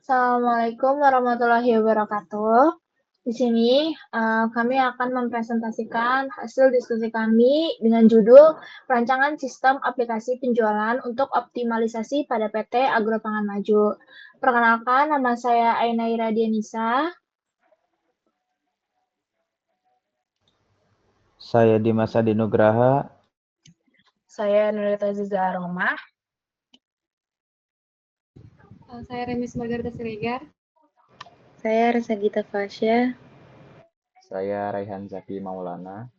Assalamualaikum warahmatullahi wabarakatuh. Di sini kami akan mempresentasikan hasil diskusi kami dengan judul Perancangan Sistem Aplikasi Penjualan untuk Optimalisasi pada PT Agropangan Maju. Perkenalkan, nama saya Ainaira Dianisa. Saya Dimas Adi Nugraha. Saya Nurita Ziza Aroma. Saya Remis Margarita Siregar. Saya Resa Gita Fasya. Saya Raihan Zaki Maulana.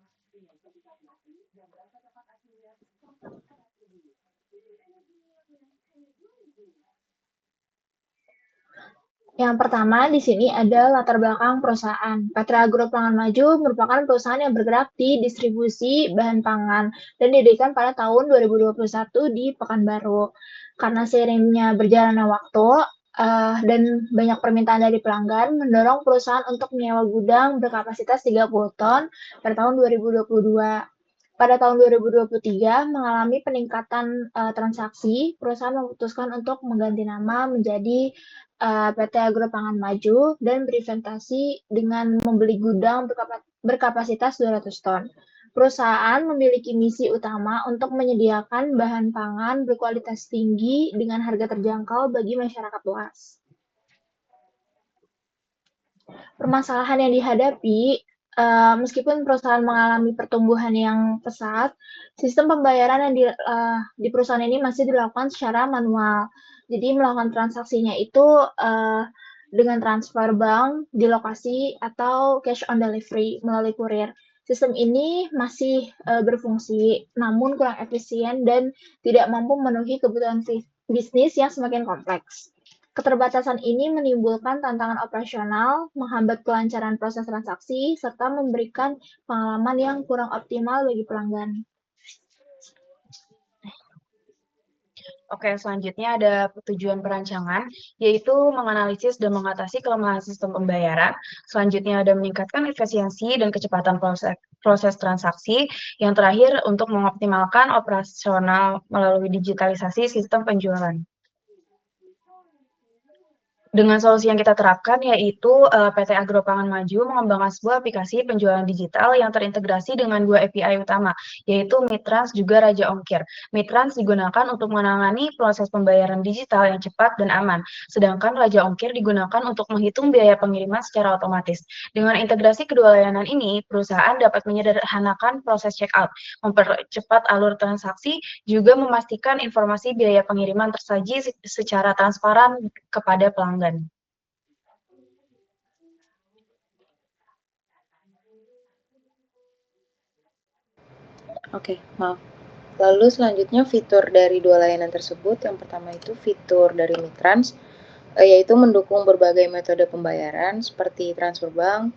Yang pertama di sini ada latar belakang perusahaan. PT Agro Pangan Maju merupakan perusahaan yang bergerak di distribusi bahan pangan dan didirikan pada tahun 2021 di Pekanbaru. Karena seiringnya berjalannya waktu dan banyak permintaan dari pelanggan, mendorong perusahaan untuk menyewa gudang berkapasitas 30 ton pada tahun 2022. Pada tahun 2023 mengalami peningkatan transaksi, perusahaan memutuskan untuk mengganti nama menjadi PT Agro Pangan Maju dan berinvestasi dengan membeli gudang berkapasitas 200 ton. Perusahaan memiliki misi utama untuk menyediakan bahan pangan berkualitas tinggi dengan harga terjangkau bagi masyarakat luas. Permasalahan yang dihadapi, meskipun perusahaan mengalami pertumbuhan yang pesat, sistem pembayaran yang di perusahaan ini masih dilakukan secara manual. Jadi melakukan transaksinya itu dengan transfer bank di lokasi atau cash on delivery melalui kurir. Sistem ini masih berfungsi, namun kurang efisien dan tidak mampu memenuhi kebutuhan bisnis yang semakin kompleks. Keterbatasan ini menimbulkan tantangan operasional, menghambat kelancaran proses transaksi, serta memberikan pengalaman yang kurang optimal bagi pelanggan. Oke, selanjutnya ada tujuan perancangan, yaitu menganalisis dan mengatasi kelemahan sistem pembayaran. Selanjutnya ada meningkatkan efisiensi dan kecepatan proses transaksi. Yang terakhir, untuk mengoptimalkan operasional melalui digitalisasi sistem penjualan. Dengan solusi yang kita terapkan, yaitu PT Agro Pangan Maju mengembangkan sebuah aplikasi penjualan digital yang terintegrasi dengan dua API utama, yaitu Mitrans juga Raja Ongkir. Mitrans digunakan untuk menangani proses pembayaran digital yang cepat dan aman, sedangkan Raja Ongkir digunakan untuk menghitung biaya pengiriman secara otomatis. Dengan integrasi kedua layanan ini, perusahaan dapat menyederhanakan proses checkout, mempercepat alur transaksi, juga memastikan informasi biaya pengiriman tersaji secara transparan kepada pelanggan. Oke, maaf. Lalu selanjutnya fitur dari dua layanan tersebut. Yang pertama itu fitur dari Mitrans, yaitu mendukung berbagai metode pembayaran seperti transfer bank,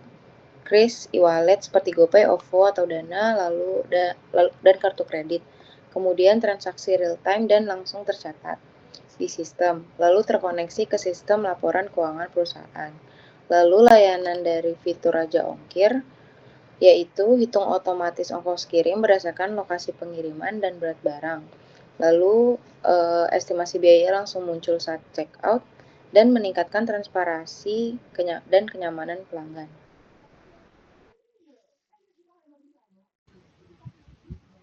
kris, e-wallet seperti GoPay, OVO atau Dana, dan kartu kredit. Kemudian transaksi real time dan langsung tercatat di sistem, lalu terkoneksi ke sistem laporan keuangan perusahaan. Lalu layanan dari fitur Raja Ongkir, yaitu hitung otomatis ongkos kirim berdasarkan lokasi pengiriman dan berat barang. Lalu estimasi biaya langsung muncul saat check out dan meningkatkan transparansi dan kenyamanan pelanggan.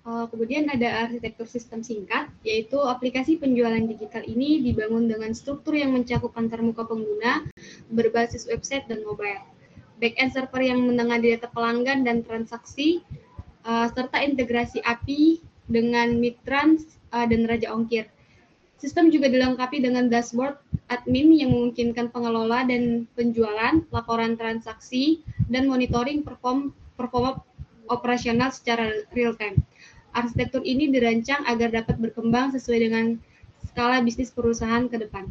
Kemudian ada arsitektur sistem singkat, yaitu aplikasi penjualan digital ini dibangun dengan struktur yang mencakup antarmuka pengguna, berbasis website dan mobile, back-end server yang menangani data pelanggan dan transaksi, serta integrasi API dengan Mitrans dan Raja Ongkir. Sistem juga dilengkapi dengan dashboard admin yang memungkinkan pengelola dan penjualan, laporan transaksi, dan monitoring performa operasional secara real time. Arsitektur ini dirancang agar dapat berkembang sesuai dengan skala bisnis perusahaan ke depan.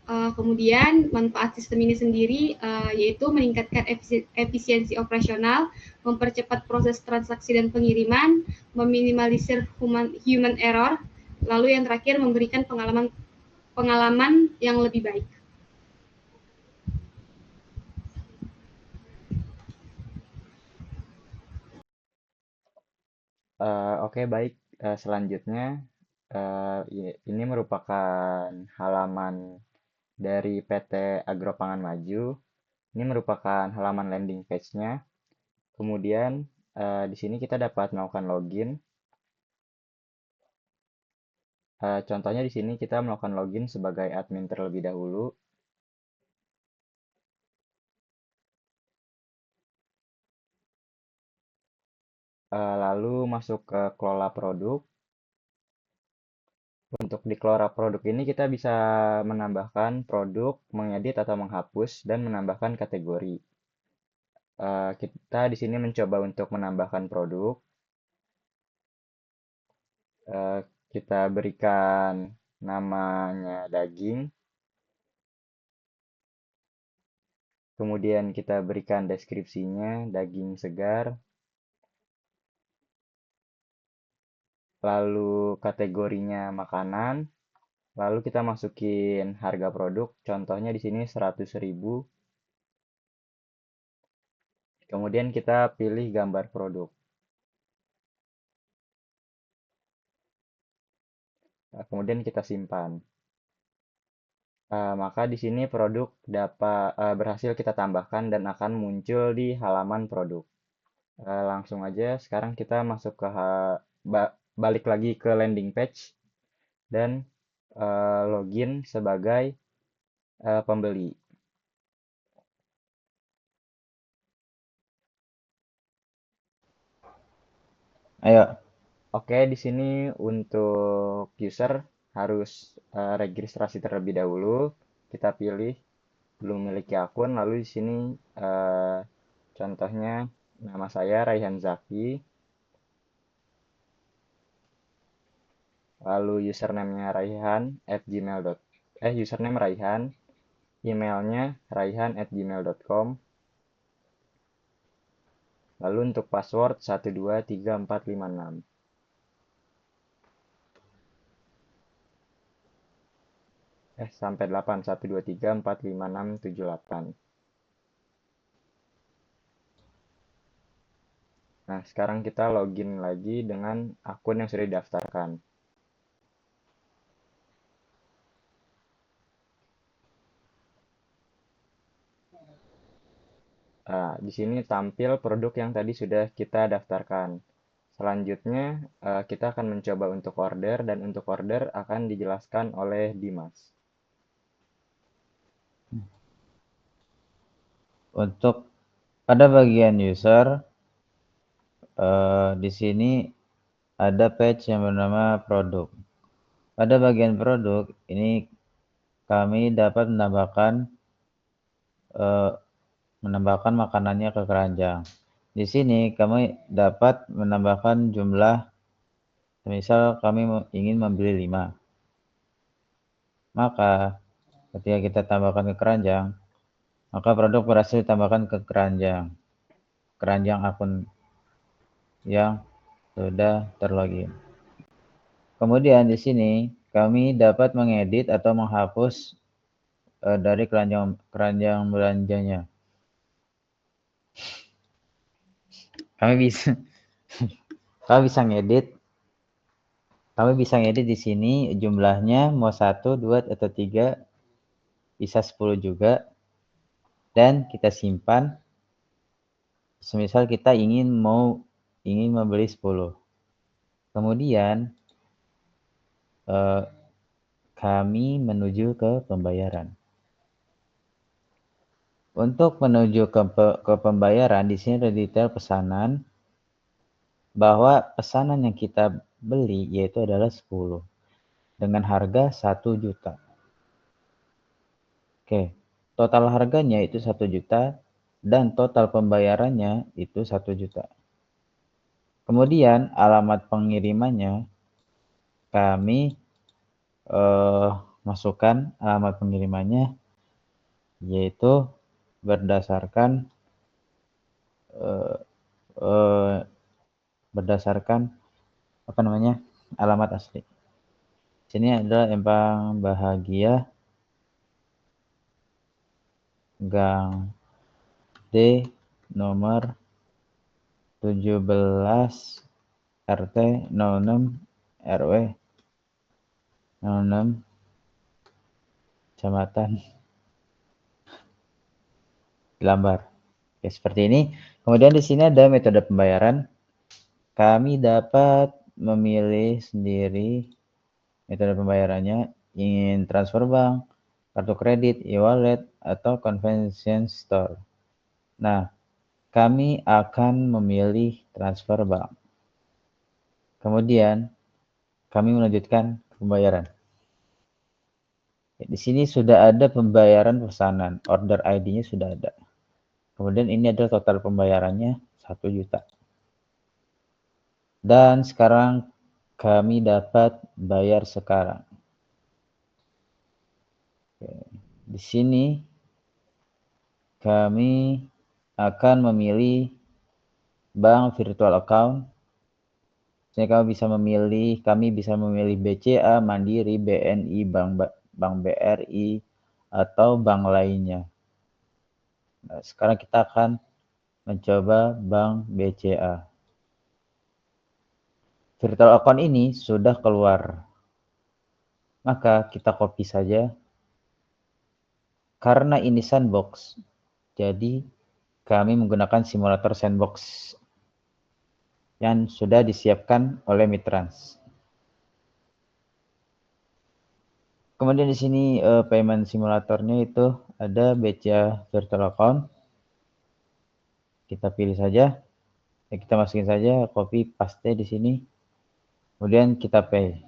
Kemudian manfaat sistem ini sendiri yaitu meningkatkan efisiensi operasional, mempercepat proses transaksi dan pengiriman, meminimalisir human error, lalu yang terakhir memberikan pengalaman yang lebih baik. Oke, baik. Selanjutnya Ini merupakan halaman dari PT Agropangan Maju. Ini merupakan halaman landing page-nya. Kemudian di sini kita dapat melakukan login. Contohnya di sini kita melakukan login sebagai admin terlebih dahulu. Lalu masuk ke kelola produk. Untuk di kelola produk ini kita bisa menambahkan produk, mengedit atau menghapus, dan menambahkan kategori. Kita di sini mencoba untuk menambahkan produk. Kita berikan namanya daging. Kemudian kita berikan deskripsinya, daging segar. Lalu kategorinya makanan. Lalu kita masukin harga produk. Contohnya di sini 100.000. Kemudian kita pilih gambar produk. Kemudian kita simpan. Maka di sini produk dapat berhasil kita tambahkan dan akan muncul di halaman produk. Langsung aja sekarang kita masuk ke balik lagi ke landing page dan login sebagai pembeli. Ayo. Oke, di sini untuk user harus registrasi terlebih dahulu. Kita pilih belum memiliki akun, lalu di sini contohnya nama saya Raihan Zaki. Lalu username-nya username Raihan, emailnya raihan@gmail.com. Lalu untuk password 123456. Sampai 8, 12345678. Nah, sekarang kita login lagi dengan akun yang sudah didaftarkan. Di sini tampil produk yang tadi sudah kita daftarkan. Selanjutnya, kita akan mencoba untuk order, dan untuk order akan dijelaskan oleh Dimas. Untuk pada bagian user, di sini ada page yang bernama produk. Pada bagian produk ini kami dapat menambahkan makanannya ke keranjang. Di sini kami dapat menambahkan jumlah, misal kami ingin membeli 5. Maka ketika kita tambahkan ke keranjang, maka produk berhasil ditambahkan ke keranjang akun yang sudah terlogin. Kemudian di sini kami dapat mengedit atau menghapus dari keranjang belanjanya. Kami bisa ngedit di sini jumlahnya mau 1, 2 atau 3, bisa 10 juga, dan kita simpan. Semisal kita ingin membeli 10. Kemudian kami menuju ke pembayaran. Untuk menuju ke pembayaran, di sini ada detail pesanan, bahwa pesanan yang kita beli yaitu adalah 10 dengan harga 1 juta. Oke, total harganya itu 1 juta dan total pembayarannya itu 1 juta. Kemudian alamat pengirimannya kami masukkan alamat pengirimannya, yaitu berdasarkan alamat asli. Sini adalah Empang Bahagia, Gang D, nomor 17, RT 06, RW 06 Kecamatan Lambar. Oke, seperti ini. Kemudian di sini ada metode pembayaran. Kami dapat memilih sendiri metode pembayarannya, ingin transfer bank, kartu kredit, e-wallet, atau convenience store. Nah, kami akan memilih transfer bank. Kemudian, kami melanjutkan pembayaran. Di sini sudah ada pembayaran pesanan, order ID-nya sudah ada. Kemudian ini adalah total pembayarannya 1 juta. Dan sekarang kami dapat bayar sekarang. Oke. Di sini kami akan memilih bank virtual account. Jadi kami bisa memilih BCA, Mandiri, BNI, Bank BRI, atau bank lainnya. Nah, sekarang kita akan mencoba bank BCA. Virtual account ini sudah keluar. Maka kita copy saja. Karena ini sandbox, jadi kami menggunakan simulator sandbox yang sudah disiapkan oleh Mitrans. Kemudian di sini payment simulatornya itu ada BCA virtual account. Kita pilih saja, kita masukin saja, copy paste di sini. Kemudian kita pay.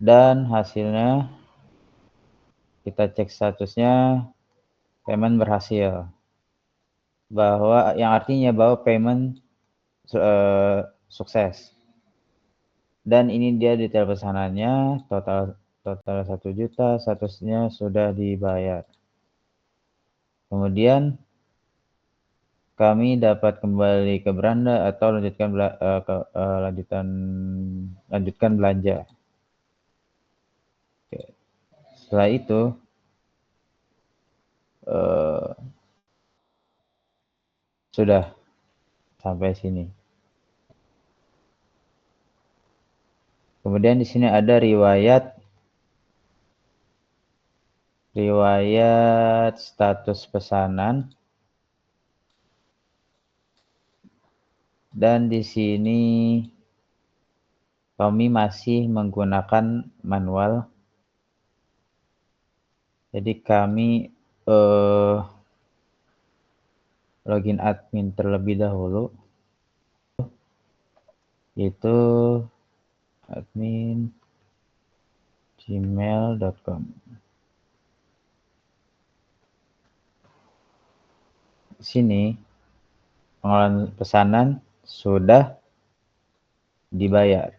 Dan hasilnya kita cek statusnya payment berhasil. Yang artinya bahwa payment sukses. Dan ini dia detail pesanannya, total 1 juta, statusnya sudah dibayar. Kemudian kami dapat kembali ke beranda atau lanjutkan belanja. Oke. Setelah itu sudah sampai sini. Kemudian di sini ada riwayat status pesanan. Dan di sini kami masih menggunakan manual. Jadi kami login admin terlebih dahulu. Yaitu admin gmail.com. Di sini pengelolaan pesanan sudah dibayar.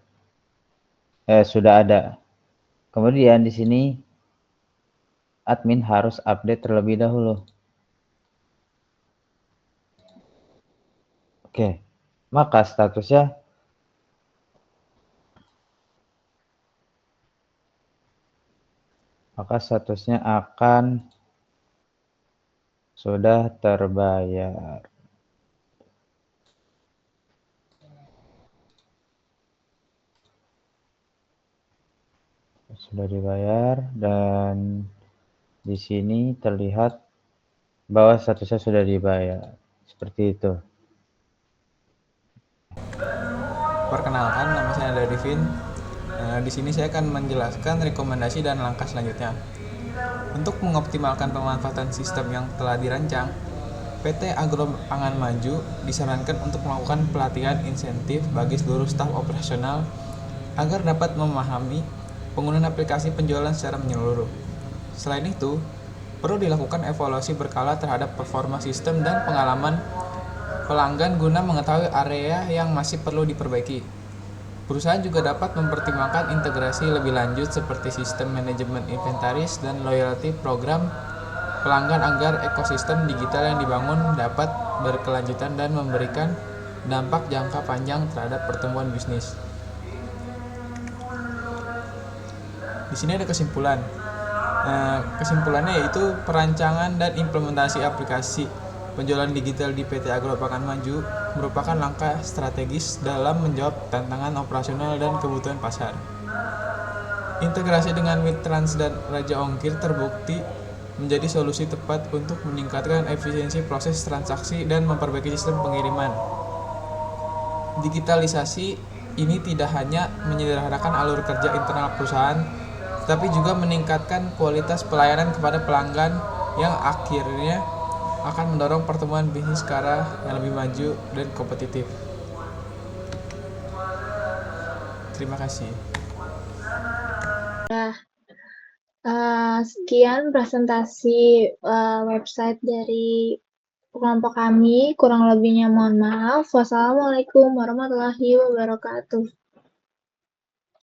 Sudah ada. Kemudian di sini admin harus update terlebih dahulu. Oke. Maka statusnya akan sudah terbayar. Sudah dibayar dan di sini terlihat bahwa statusnya sudah dibayar. Seperti itu. Perkenalkan, nama saya adalah Devin. Di sini saya akan menjelaskan rekomendasi dan langkah selanjutnya. Untuk mengoptimalkan pemanfaatan sistem yang telah dirancang, PT Agro Pangan Maju disarankan untuk melakukan pelatihan insentif bagi seluruh staf operasional agar dapat memahami penggunaan aplikasi penjualan secara menyeluruh. Selain itu, perlu dilakukan evaluasi berkala terhadap performa sistem dan pengalaman pelanggan guna mengetahui area yang masih perlu diperbaiki. Perusahaan juga dapat mempertimbangkan integrasi lebih lanjut seperti sistem manajemen inventaris dan loyalty program pelanggan agar ekosistem digital yang dibangun dapat berkelanjutan dan memberikan dampak jangka panjang terhadap pertumbuhan bisnis. Di sini ada kesimpulan. Kesimpulannya yaitu perancangan dan implementasi aplikasi penjualan digital di PT Agro Pangan Maju merupakan langkah strategis dalam menjawab tantangan operasional dan kebutuhan pasar. Integrasi dengan Mitrans dan Raja Ongkir terbukti menjadi solusi tepat untuk meningkatkan efisiensi proses transaksi dan memperbaiki sistem pengiriman. Digitalisasi ini tidak hanya menyederhanakan alur kerja internal perusahaan, tetapi juga meningkatkan kualitas pelayanan kepada pelanggan yang akhirnya akan mendorong pertumbuhan bisnis ke arah yang lebih maju dan kompetitif. Terima kasih. Sekian presentasi website dari kelompok kami. Kurang lebihnya mohon maaf. Wassalamualaikum warahmatullahi wabarakatuh.